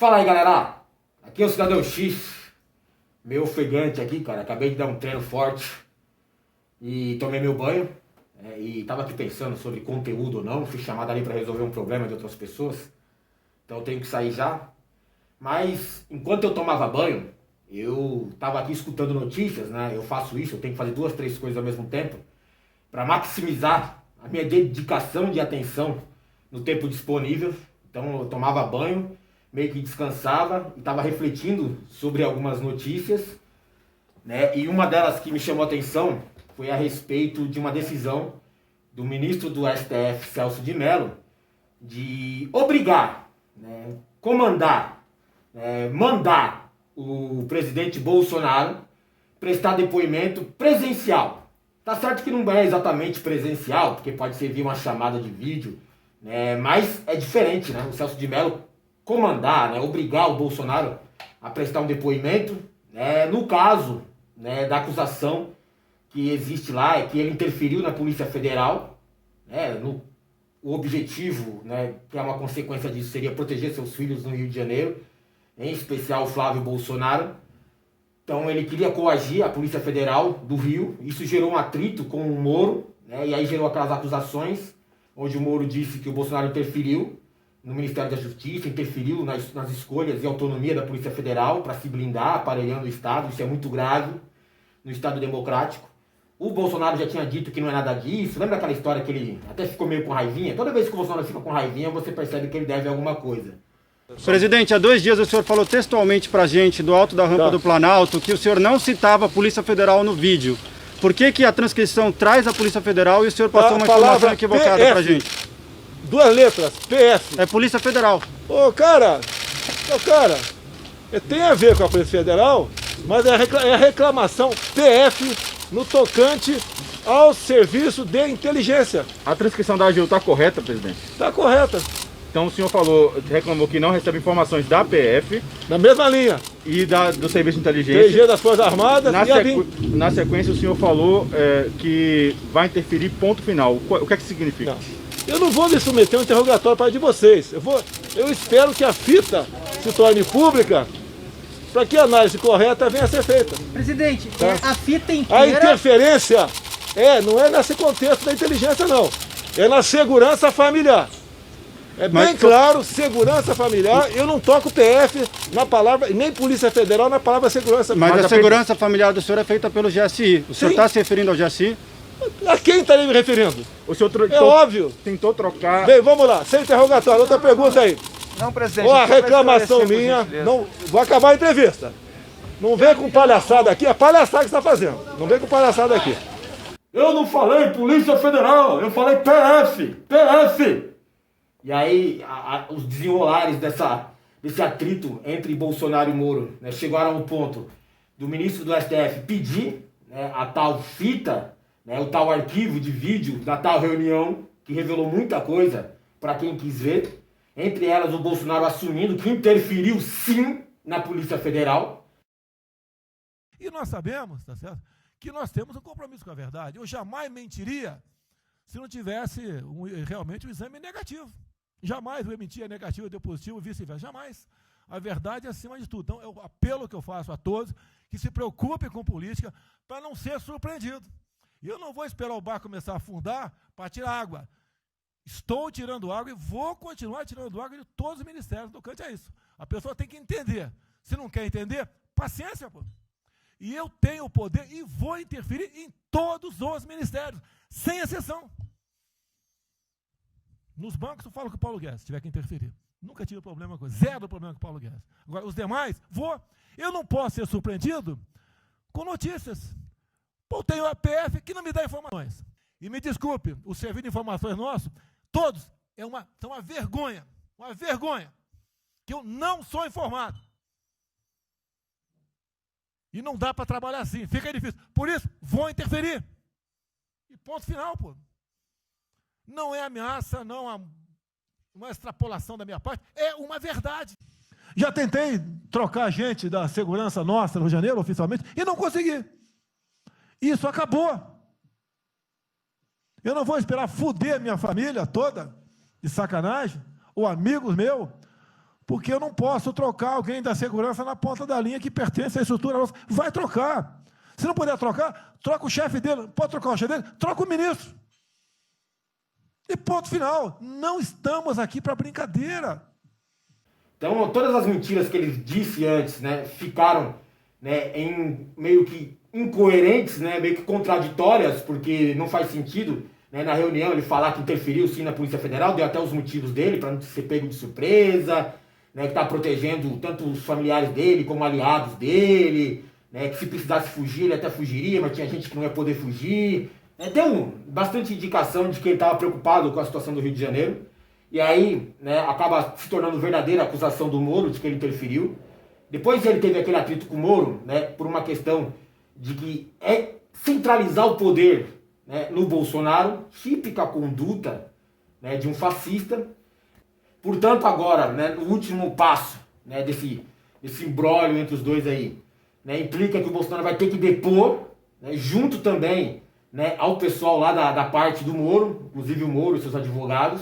Fala aí, galera. Aqui é o Cidadão X, meio ofegante aqui, cara. Acabei de dar um treino forte e tomei meu banho. E tava aqui pensando sobre conteúdo ou não. Fui chamado ali para resolver um problema de outras pessoas. Então eu tenho que sair já. Mas enquanto eu tomava banho, eu tava aqui escutando notícias, né? Eu faço isso, eu tenho que fazer 2, 3 coisas ao mesmo tempo para maximizar a minha dedicação de atenção no tempo disponível. Então eu tomava banho, meio que descansava e estava refletindo sobre algumas notícias, né? E uma delas que me chamou a atenção foi a respeito de uma decisão do ministro do STF, Celso de Mello, de obrigar, né, comandar, mandar o presidente Bolsonaro prestar depoimento presencial. Tá certo que não é exatamente presencial, porque pode ser via uma chamada de vídeo, né, mas é diferente, né? O Celso de Mello comandar, né, obrigar o Bolsonaro a prestar um depoimento, né, no caso, né, da acusação que existe lá, é que ele interferiu na Polícia Federal, né, o objetivo, né, que é uma consequência disso, seria proteger seus filhos no Rio de Janeiro, em especial o Flávio Bolsonaro. Então ele queria coagir a Polícia Federal do Rio, isso gerou um atrito com o Moro, né, e aí gerou aquelas acusações, onde o Moro disse que o Bolsonaro interferiu no Ministério da Justiça, interferiu nas escolhas e autonomia da Polícia Federal para se blindar, aparelhando o Estado. Isso é muito grave no Estado democrático. O Bolsonaro já tinha dito que não é nada disso. Lembra aquela história que ele até ficou meio com raivinha? Toda vez que o Bolsonaro fica com raivinha, você percebe que ele deve alguma coisa. Presidente, há 2 dias o senhor falou textualmente pra gente, do alto da rampa do Planalto, que o senhor não citava a Polícia Federal no vídeo. Por que a transcrição traz a Polícia Federal e o senhor passou uma informação equivocada pra gente? 2 letras, PF. É Polícia Federal. Ô, cara, tem a ver com a Polícia Federal, mas é a reclamação PF no tocante ao serviço de inteligência. A transcrição da AGU está correta, presidente? Está correta. Então o senhor reclamou que não recebe informações da PF. Na mesma linha. E do Serviço de Inteligência. DG das Forças Armadas Na sequência o senhor falou que vai interferir ponto final. O que é que significa? Não. Eu não vou me submeter a um interrogatório para de vocês. Eu espero que a fita se torne pública para que a análise correta venha a ser feita. Presidente, tá? A fita inteira... A interferência não é nesse contexto da inteligência, não. É na segurança familiar. É bem claro, segurança familiar. Eu não toco PF na palavra, nem Polícia Federal na palavra segurança. Mas a segurança familiar do senhor é feita pelo GSI. O senhor está se referindo ao GSI? A quem estaria me referindo? O senhor óbvio. Tentou trocar... Bem, vamos lá, sem interrogatório. Outra pergunta aí. Não, presidente. Ou a reclamação minha... Não, vou acabar a entrevista. Não vem com palhaçada aqui. É palhaçada que você está fazendo. Não vem com palhaçada aqui. Eu não falei Polícia Federal, eu falei PF. PF. E aí, os desenrolares desse atrito entre Bolsonaro e Moro, né, chegaram ao ponto do ministro do STF pedir, né, a tal fita, né, o tal arquivo de vídeo da tal reunião, que revelou muita coisa para quem quis ver. Entre elas, o Bolsonaro assumindo que interferiu sim na Polícia Federal. E nós sabemos, tá certo, que nós temos um compromisso com a verdade. Eu jamais mentiria se não tivesse realmente um exame negativo. Jamais eu mentia negativo, deu positivo, vice-versa. Jamais. A verdade é acima de tudo. Então, é o apelo que eu faço a todos que se preocupem com política para não ser surpreendido. E eu não vou esperar o barco começar a afundar para tirar água. Estou tirando água e vou continuar tirando água de todos os ministérios. No cante é isso. A pessoa tem que entender. Se não quer entender, paciência, pô. E eu tenho o poder e vou interferir em todos os ministérios, sem exceção. Nos bancos eu falo com o Paulo Guedes, se tiver que interferir. Nunca tive problema com zero problema com o Paulo Guedes. Agora, os demais, eu não posso ser surpreendido com notícias. Pô, tenho a PF que não me dá informações. E me desculpe, o serviço de informações nosso, todos, são uma vergonha, que eu não sou informado. E não dá para trabalhar assim, fica difícil. Por isso, vou interferir. E ponto final, pô. Não é ameaça, não é uma extrapolação da minha parte, é uma verdade. Já tentei trocar gente da segurança nossa no Rio de Janeiro, oficialmente, e não consegui. Isso acabou. Eu não vou esperar fuder minha família toda, de sacanagem, ou amigos meus, Porque eu não posso trocar alguém da segurança na ponta da linha que pertence à estrutura nossa. Vai trocar. Se não puder trocar, troca o chefe dele. Pode trocar o chefe dele? Troca o ministro. E ponto final. Não estamos aqui para brincadeira. Então, todas as mentiras que ele disse antes, né, ficaram, né, meio que incoerentes, né, meio que contraditórias, porque não faz sentido, né, na reunião ele falar que interferiu sim na Polícia Federal, deu até os motivos dele para não ser pego de surpresa, né, que está protegendo tanto os familiares dele como aliados dele, né, que se precisasse fugir ele até fugiria, mas tinha gente que não ia poder fugir. Deu bastante indicação de que ele estava preocupado com a situação do Rio de Janeiro. E aí, né, acaba se tornando verdadeira a acusação do Moro de que ele interferiu. Depois ele teve aquele atrito com o Moro, né, por uma questão de que é centralizar o poder, né, no Bolsonaro, típica conduta, né, de um fascista. Portanto, agora, né, o último passo, né, desse imbróglio entre os dois aí, né, implica que o Bolsonaro vai ter que depor, né, junto também, né, ao pessoal lá da parte do Moro, inclusive o Moro e seus advogados,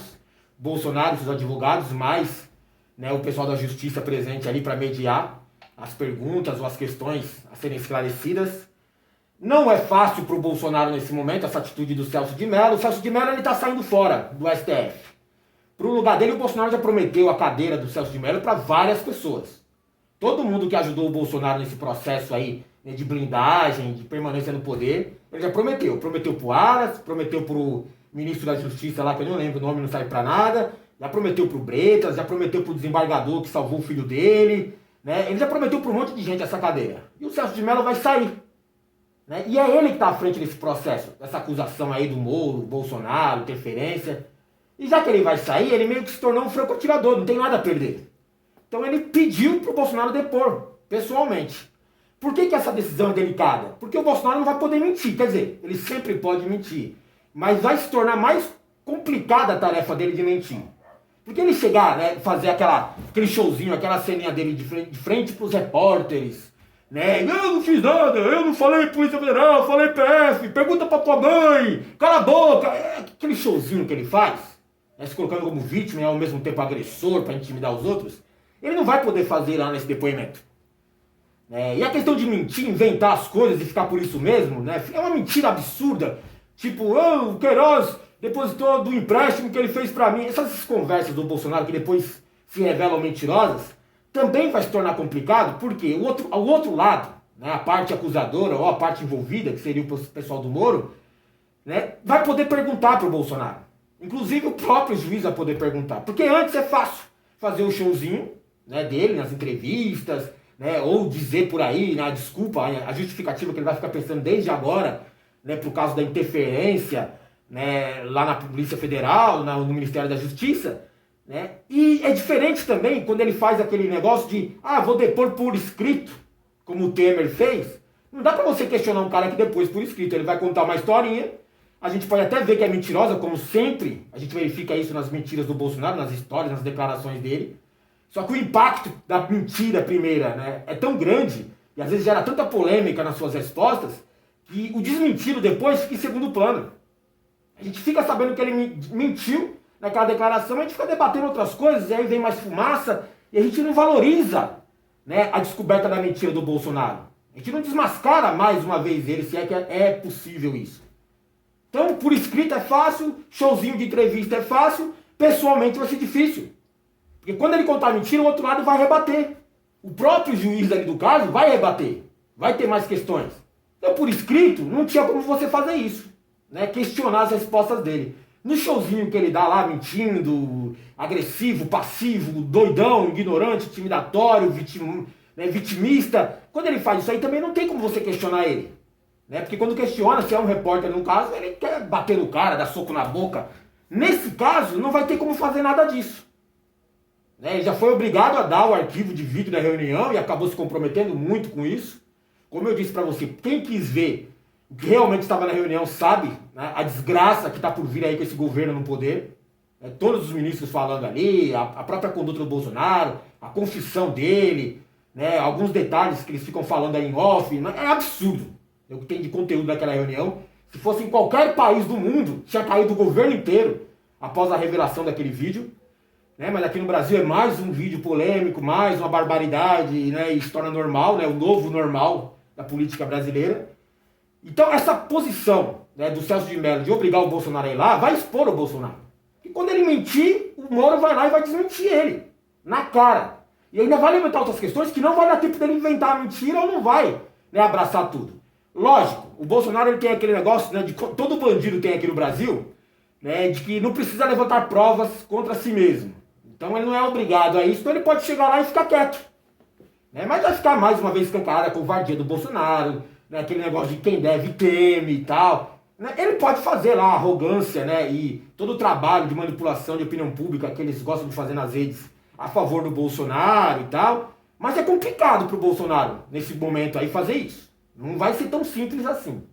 Bolsonaro e seus advogados, mais, né, o pessoal da justiça presente ali para mediar as perguntas ou as questões a serem esclarecidas. Não é fácil para o Bolsonaro nesse momento essa atitude do Celso de Mello. O Celso de Mello está saindo fora do STF. Para o lugar dele, o Bolsonaro já prometeu a cadeira do Celso de Mello para várias pessoas. Todo mundo que ajudou o Bolsonaro nesse processo aí, né, de blindagem, de permanência no poder, ele já prometeu. Prometeu para o Aras, prometeu para o ministro da Justiça lá, que eu não lembro o nome, não serve para nada. Já prometeu para o Bretas, já prometeu para o desembargador que salvou o filho dele. Né? Ele já prometeu para um monte de gente essa cadeira. E o Celso de Mello vai sair. Né? E é ele que está à frente desse processo, dessa acusação aí do Moro, Bolsonaro, interferência. E já que ele vai sair, ele meio que se tornou um franco-atirador, não tem nada a perder. Então ele pediu para o Bolsonaro depor, pessoalmente. Por que essa decisão é delicada? Porque o Bolsonaro não vai poder mentir, quer dizer, ele sempre pode mentir. Mas vai se tornar mais complicada a tarefa dele de mentir. Porque ele chegar, né, fazer aquele showzinho, aquela ceninha dele de frente para os repórteres, né? Eu não fiz nada, eu não falei Polícia Federal, falei PF, pergunta pra tua mãe, cala a boca. Aquele showzinho que ele faz, né, se colocando como vítima e ao mesmo tempo agressor para intimidar os outros, ele não vai poder fazer lá nesse depoimento. E a questão de mentir, inventar as coisas e ficar por isso mesmo, né, é uma mentira absurda. Tipo, o Queiroz depositou do empréstimo que ele fez para mim. Essas conversas do Bolsonaro que depois se revelam mentirosas, também vai se tornar complicado, porque ao outro lado, né, a parte acusadora ou a parte envolvida, que seria o pessoal do Moro, né, vai poder perguntar para o Bolsonaro. Inclusive o próprio juiz vai poder perguntar. Porque antes é fácil fazer o showzinho, né, dele nas entrevistas, né, ou dizer por aí, né, a desculpa, a justificativa que ele vai ficar pensando desde agora, né, por causa da interferência, né, lá na Polícia Federal, no Ministério da Justiça. Né? E é diferente também quando ele faz aquele negócio de vou depor por escrito, como o Temer fez. Não dá pra você questionar um cara que depois por escrito, ele vai contar uma historinha, a gente pode até ver que é mentirosa, como sempre, a gente verifica isso nas mentiras do Bolsonaro, nas histórias, nas declarações dele. Só que o impacto da mentira primeira, né, é tão grande, e às vezes gera tanta polêmica nas suas respostas, que o desmentido depois fica em segundo plano. A gente fica sabendo que ele mentiu naquela declaração, a gente fica debatendo outras coisas, e aí vem mais fumaça, e a gente não valoriza, né, a descoberta da mentira do Bolsonaro. A gente não desmascara mais uma vez ele, se é que é possível isso. Então, por escrito é fácil, showzinho de entrevista é fácil, pessoalmente vai ser difícil. Porque quando ele contar mentira, o outro lado vai rebater. O próprio juiz ali do caso vai rebater, vai ter mais questões. Então, por escrito, não tinha como você fazer isso, né, questionar as respostas dele. No showzinho que ele dá lá, mentindo, agressivo, passivo, doidão, ignorante, intimidatório, vitimista, quando ele faz isso aí também não tem como você questionar ele. Né? Porque quando questiona, se é um repórter no caso, ele quer bater no cara, dar soco na boca. Nesse caso, não vai ter como fazer nada disso. Né? Ele já foi obrigado a dar o arquivo de vídeo da reunião e acabou se comprometendo muito com isso. Como eu disse pra você, quem quis ver o que realmente estava na reunião sabe, né, a desgraça que está por vir aí com esse governo no poder. Né, todos os ministros falando ali, a própria conduta do Bolsonaro, a confissão dele, né, alguns detalhes que eles ficam falando aí em off. É absurdo o que tem de conteúdo daquela reunião. Se fosse em qualquer país do mundo, tinha caído o governo inteiro após a revelação daquele vídeo. né? Mas aqui no Brasil é mais um vídeo polêmico, mais uma barbaridade, né? E se torna normal, né? O novo normal da política brasileira. Então essa posição, né, do Celso de Mello de obrigar o Bolsonaro a ir lá, vai expor o Bolsonaro. E quando ele mentir, o Moro vai lá e vai desmentir ele, na cara. E ainda vai levantar outras questões que não vai dar tempo dele inventar a mentira ou não vai, né, abraçar tudo. Lógico, o Bolsonaro ele tem aquele negócio, né, de todo bandido tem aqui no Brasil, né, de que não precisa levantar provas contra si mesmo. Então ele não é obrigado a isso, então ele pode chegar lá e ficar quieto. Né, mas vai ficar mais uma vez escancarada a covardia do Bolsonaro, né, aquele negócio de quem deve teme e tal. Né, ele pode fazer lá a arrogância, né, e todo o trabalho de manipulação de opinião pública que eles gostam de fazer nas redes a favor do Bolsonaro e tal. Mas é complicado pro Bolsonaro, nesse momento aí, fazer isso. Não vai ser tão simples assim.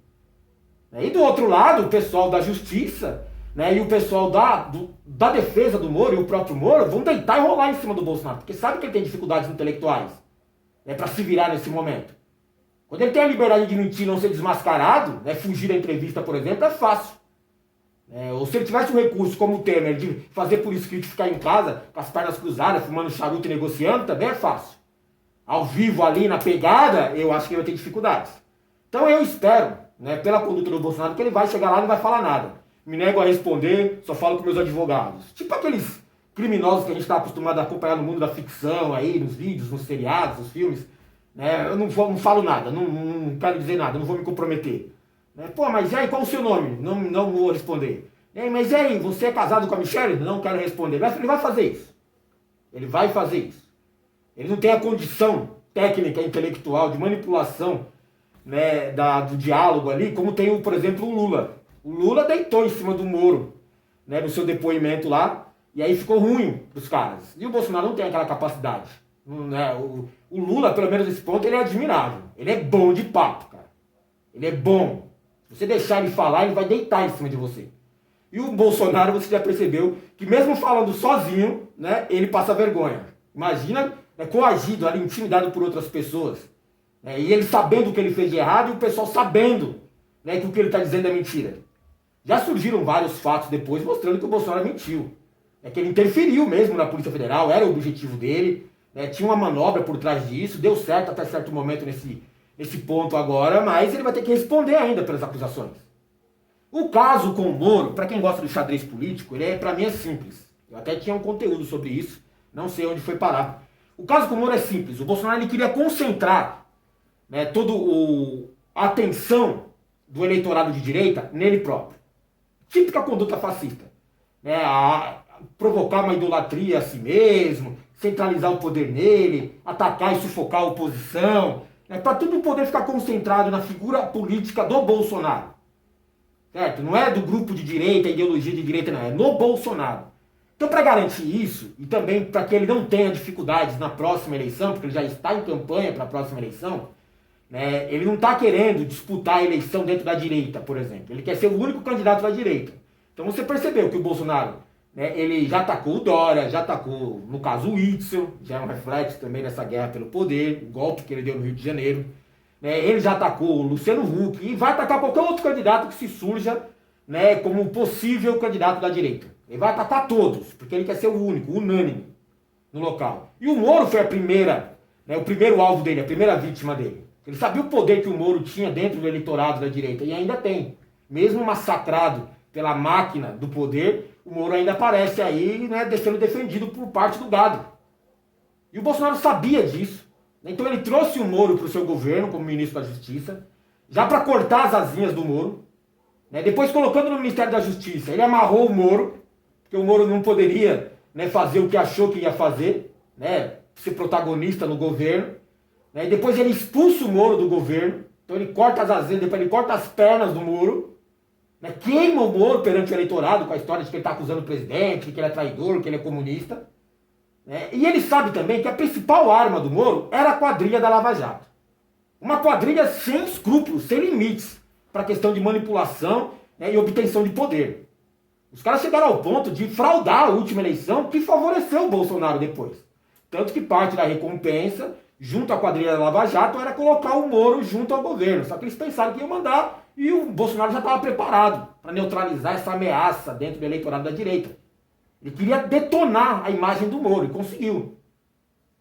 E do outro lado, o pessoal da justiça, né, e o pessoal da defesa do Moro e o próprio Moro vão deitar e rolar em cima do Bolsonaro, porque sabe que ele tem dificuldades intelectuais, né, para se virar nesse momento. Quando ele tem a liberdade de mentir e não ser desmascarado, né, fugir da entrevista, por exemplo, é fácil. Ou se ele tivesse um recurso como o Temer de fazer por escrito ficar em casa, com as pernas cruzadas, fumando charuto e negociando, também é fácil. Ao vivo ali, na pegada, eu acho que ele vai ter dificuldades. Então eu espero, né, pela conduta do Bolsonaro, que ele vai chegar lá e não vai falar nada. Me nego a responder, só falo com meus advogados. Tipo aqueles criminosos que a gente está acostumado a acompanhar no mundo da ficção, aí, nos vídeos, nos seriados, nos filmes. Né? Eu não falo nada, não quero dizer nada, não vou me comprometer. Né? Pô, mas e aí, qual o seu nome? Não vou responder. Mas e aí, você é casado com a Michelle? Não quero responder. Mas ele vai fazer isso. Ele vai fazer isso. Ele não tem a condição técnica, intelectual, de manipulação, né, do diálogo ali, como tem, por exemplo, o Lula. O Lula deitou em cima do Moro, né, no seu depoimento lá, e aí ficou ruim pros caras. E o Bolsonaro não tem aquela capacidade. Né? O Lula, pelo menos nesse ponto, ele é admirável. Ele é bom de papo, cara. Ele é bom. Se você deixar ele falar, ele vai deitar em cima de você. E o Bolsonaro, você já percebeu que mesmo falando sozinho, né, ele passa vergonha. Imagina, coagido, ali, intimidado por outras pessoas. Né, e ele sabendo o que ele fez de errado e o pessoal sabendo, né, que o que ele está dizendo é mentira. Já surgiram vários fatos depois mostrando que o Bolsonaro mentiu. Que ele interferiu mesmo na Polícia Federal, era o objetivo dele. Né, tinha uma manobra por trás disso, deu certo até certo momento nesse ponto agora, mas ele vai ter que responder ainda pelas acusações. O caso com o Moro, para quem gosta do xadrez político, para mim é simples. Eu até tinha um conteúdo sobre isso, não sei onde foi parar. O caso com o Moro é simples. O Bolsonaro ele queria concentrar, né, toda a atenção do eleitorado de direita nele próprio. Típica conduta fascista. Né, provocar uma idolatria a si mesmo, centralizar o poder nele, atacar e sufocar a oposição, né, para tudo poder ficar concentrado na figura política do Bolsonaro. Certo? Não é do grupo de direita, ideologia de direita, não. É no Bolsonaro. Então, para garantir isso, e também para que ele não tenha dificuldades na próxima eleição, porque ele já está em campanha para a próxima eleição, né, ele não está querendo disputar a eleição dentro da direita, por exemplo. Ele quer ser o único candidato da direita. Então, você percebeu que o Bolsonaro, né, ele já atacou o Dória, já atacou, no caso, o Witzel, já é um reflexo também dessa guerra pelo poder, o golpe que ele deu no Rio de Janeiro. Ele já atacou o Luciano Huck e vai atacar qualquer outro candidato que se surja, né, como possível candidato da direita. Ele vai atacar todos, porque ele quer ser o único, unânime no local. E o Moro foi o primeiro alvo dele, a primeira vítima dele. Ele sabia o poder que o Moro tinha dentro do eleitorado da direita, e ainda tem. Mesmo massacrado pela máquina do poder, o Moro ainda aparece aí, né, sendo defendido por parte do gado. E o Bolsonaro sabia disso. Então ele trouxe o Moro para o seu governo como ministro da Justiça, já para cortar as asinhas do Moro. Né? Depois, colocando no Ministério da Justiça, ele amarrou o Moro, porque o Moro não poderia, né, fazer o que achou que ia fazer, né, ser protagonista no governo. Né? E depois ele expulsa o Moro do governo, então ele corta as asinhas, depois ele corta as pernas do Moro, né? Queima o Moro perante o eleitorado com a história de que ele está acusando o presidente, que ele é traidor, que ele é comunista. E ele sabe também que a principal arma do Moro era a quadrilha da Lava Jato. Uma quadrilha sem escrúpulos, sem limites, para a questão de manipulação, né, e obtenção de poder. Os caras chegaram ao ponto de fraudar a última eleição, que favoreceu o Bolsonaro depois. Tanto que parte da recompensa, junto à quadrilha da Lava Jato, era colocar o Moro junto ao governo. Só que eles pensaram que iam mandar, e o Bolsonaro já estava preparado para neutralizar essa ameaça dentro do eleitorado da direita. Ele queria detonar a imagem do Moro, e conseguiu.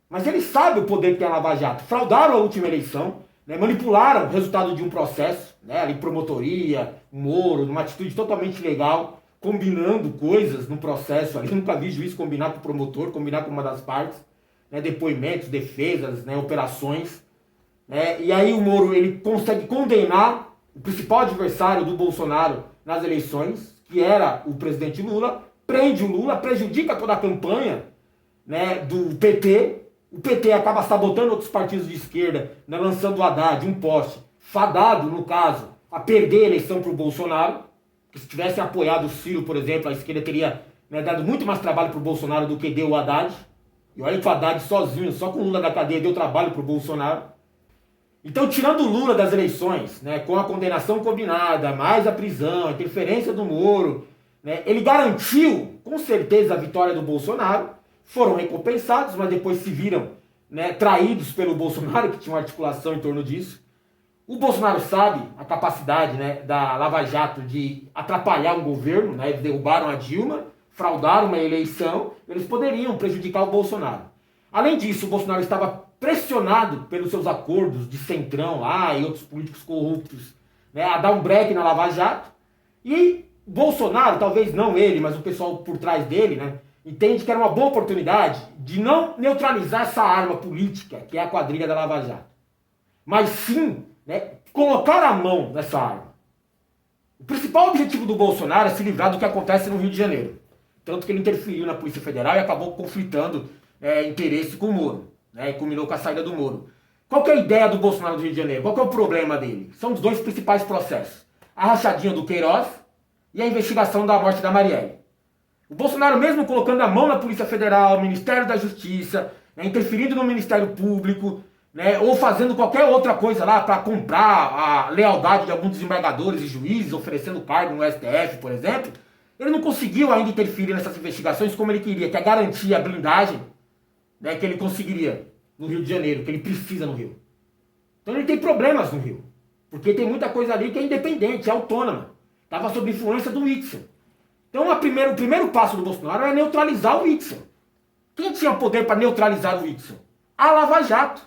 Mas ele sabe o poder que tem a Lava Jato. Fraudaram a última eleição, né, manipularam o resultado de um processo, né, ali promotoria, Moro, numa atitude totalmente ilegal, combinando coisas no processo ali. Eu nunca vi juiz combinar com o promotor, combinar com uma das partes, né, depoimentos, defesas, né, operações. Né, e aí o Moro ele consegue condenar o principal adversário do Bolsonaro nas eleições, que era o presidente Lula, prende o Lula, prejudica toda a campanha, né, do PT. O PT acaba sabotando outros partidos de esquerda, né, lançando o Haddad, um poste, fadado, no caso, a perder a eleição para o Bolsonaro. Que se tivesse apoiado o Ciro, por exemplo, a esquerda teria, né, dado muito mais trabalho para o Bolsonaro do que deu o Haddad. E olha que o Haddad sozinho, só com o Lula na cadeia, deu trabalho para o Bolsonaro. Então, tirando o Lula das eleições, né, com a condenação combinada, mais a prisão, a interferência do Moro, né, ele garantiu, com certeza, a vitória do Bolsonaro. Foram recompensados, mas depois se viram, né, traídos pelo Bolsonaro, que tinha uma articulação em torno disso. O Bolsonaro sabe a capacidade, né, da Lava Jato de atrapalhar um governo, né, eles derrubaram a Dilma, fraudaram uma eleição, eles poderiam prejudicar o Bolsonaro. Além disso, o Bolsonaro estava pressionado pelos seus acordos de centrão lá e outros políticos corruptos, né, a dar um break na Lava Jato. E Bolsonaro, talvez não ele, mas o pessoal por trás dele, né, entende que era uma boa oportunidade de não neutralizar essa arma política, que é a quadrilha da Lava Jato, mas sim, né, colocar a mão nessa arma. O principal objetivo do Bolsonaro é se livrar do que acontece no Rio de Janeiro. Tanto que ele interferiu na Polícia Federal e acabou conflitando interesse com o Moro, né, e culminou com a saída do Moro. Qual que é a ideia do Bolsonaro do Rio de Janeiro? Qual que é o problema dele? São os dois principais processos. A rachadinha do Queiroz e a investigação da morte da Marielle. O Bolsonaro, mesmo colocando a mão na Polícia Federal, Ministério da Justiça, né, interferindo no Ministério Público, né, ou fazendo qualquer outra coisa lá para comprar a lealdade de alguns desembargadores e juízes, oferecendo cargo no STF, por exemplo, ele não conseguiu ainda interferir nessas investigações como ele queria, que é garantir a blindagem, né, que ele conseguiria no Rio de Janeiro, que ele precisa no Rio. Então ele tem problemas no Rio, porque tem muita coisa ali que é independente, é autônoma. Estava sob influência do Witzel. Então o primeiro passo do Bolsonaro é neutralizar o Witzel. Quem tinha poder para neutralizar o Witzel? A Lava Jato,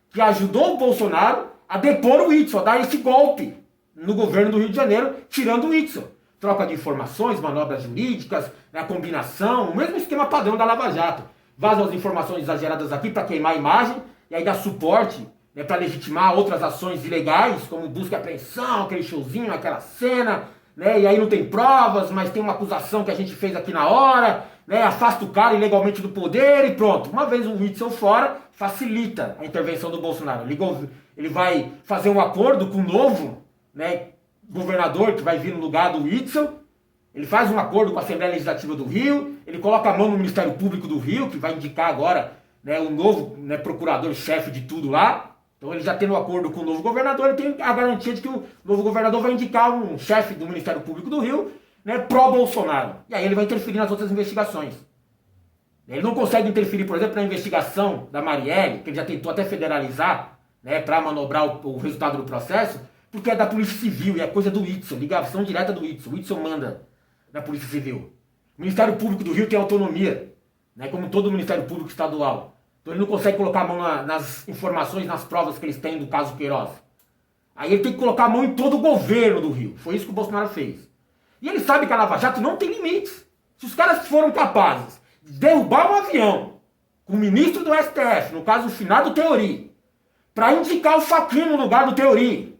que ajudou o Bolsonaro a depor o Witzel, a dar esse golpe no governo do Rio de Janeiro, tirando o Witzel. Troca de informações, manobras jurídicas, né, a combinação, o mesmo esquema padrão da Lava Jato. Vazam as informações exageradas aqui para queimar a imagem, e aí dá suporte, né, para legitimar outras ações ilegais, como busca e apreensão, aquele showzinho, aquela cena, né, e aí não tem provas, mas tem uma acusação que a gente fez aqui na hora, né, afasta o cara ilegalmente do poder e pronto. Uma vez o Witzel fora, facilita a intervenção do Bolsonaro. Ele vai fazer um acordo com o novo, né, governador que vai vir no lugar do Witzel. Ele faz um acordo com a Assembleia Legislativa do Rio, ele coloca a mão no Ministério Público do Rio, que vai indicar agora, né, o novo, né, procurador-chefe de tudo lá. Então ele já tendo um acordo com o novo governador, ele tem a garantia de que o novo governador vai indicar um chefe do Ministério Público do Rio, né, pró-Bolsonaro. E aí ele vai interferir nas outras investigações. Ele não consegue interferir, por exemplo, na investigação da Marielle, que ele já tentou até federalizar, né, para manobrar o resultado do processo, porque é da Polícia Civil e é coisa do Witzel, ligação direta do Witzel. O Witzel manda na Polícia Civil. O Ministério Público do Rio tem autonomia, né, como todo o Ministério Público estadual. Então ele não consegue colocar a mão nas informações, nas provas que eles têm do caso Queiroz. Aí ele tem que colocar a mão em todo o governo do Rio. Foi isso que o Bolsonaro fez. E ele sabe que a Lava Jato não tem limites. Se os caras foram capazes de derrubar um avião com o ministro do STF, no caso o finado Theory, para indicar o Fachin no lugar do Theory.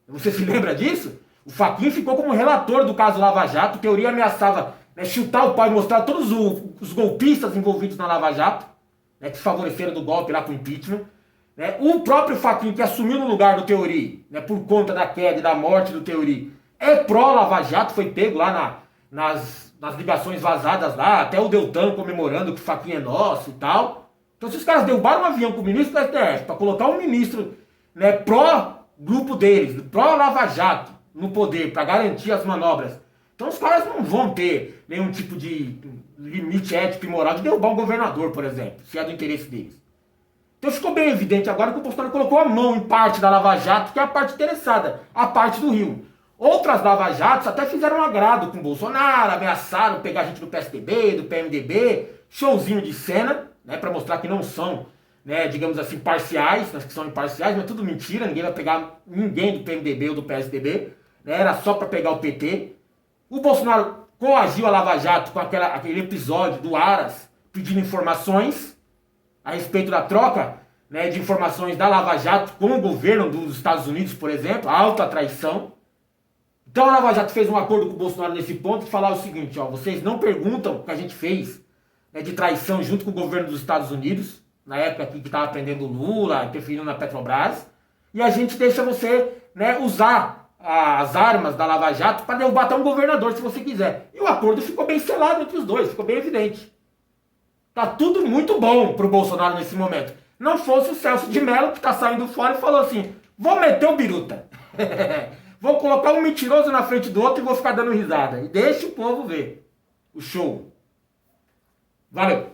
Você se lembra disso? O Fachin ficou como relator do caso Lava Jato. O Theory ameaçava, né, chutar o pau e mostrar todos os golpistas envolvidos na Lava Jato, né, que se favoreceram do golpe lá com o impeachment. Né? O próprio Fachin, que assumiu no lugar do Theory, né, por conta da queda e da morte do Theory, é pró-Lava Jato, foi pego lá nas ligações vazadas lá, até o Deltan comemorando que o Fachin é nosso e tal. Então se os caras derrubaram um avião com o ministro do STF para colocar um ministro, né, pró-grupo deles, pró-Lava Jato no poder, para garantir as manobras, então os caras não vão ter nenhum tipo de limite ético e moral de derrubar um governador, por exemplo, se é do interesse deles. Então ficou bem evidente agora que o Bolsonaro colocou a mão em parte da Lava Jato, que é a parte interessada, a parte do Rio. Outras lava-jatos até fizeram um agrado com o Bolsonaro, ameaçaram pegar gente do PSDB, do PMDB, showzinho de cena, né, para mostrar que não são, né, digamos assim, parciais, que são imparciais, mas tudo mentira, ninguém vai pegar ninguém do PMDB ou do PSDB, né, era só para pegar o PT. O Bolsonaro coagiu a Lava Jato com aquele episódio do Aras, pedindo informações a respeito da troca, né, de informações da Lava Jato com o governo dos Estados Unidos, por exemplo, alta traição. Então a Lava Jato fez um acordo com o Bolsonaro nesse ponto de falar o seguinte, ó, vocês não perguntam o que a gente fez, né, de traição junto com o governo dos Estados Unidos, na época que estava prendendo o Lula, interferindo na Petrobras, e a gente deixa você, né, usar as armas da Lava Jato para derrubar até um governador, se você quiser. E o acordo ficou bem selado entre os dois, ficou bem evidente. Tá tudo muito bom pro Bolsonaro nesse momento. Não fosse o Celso de Mello, que tá saindo fora e falou assim, vou meter o biruta. Vou colocar um mentiroso na frente do outro e vou ficar dando risada. E deixa o povo ver o show. Valeu!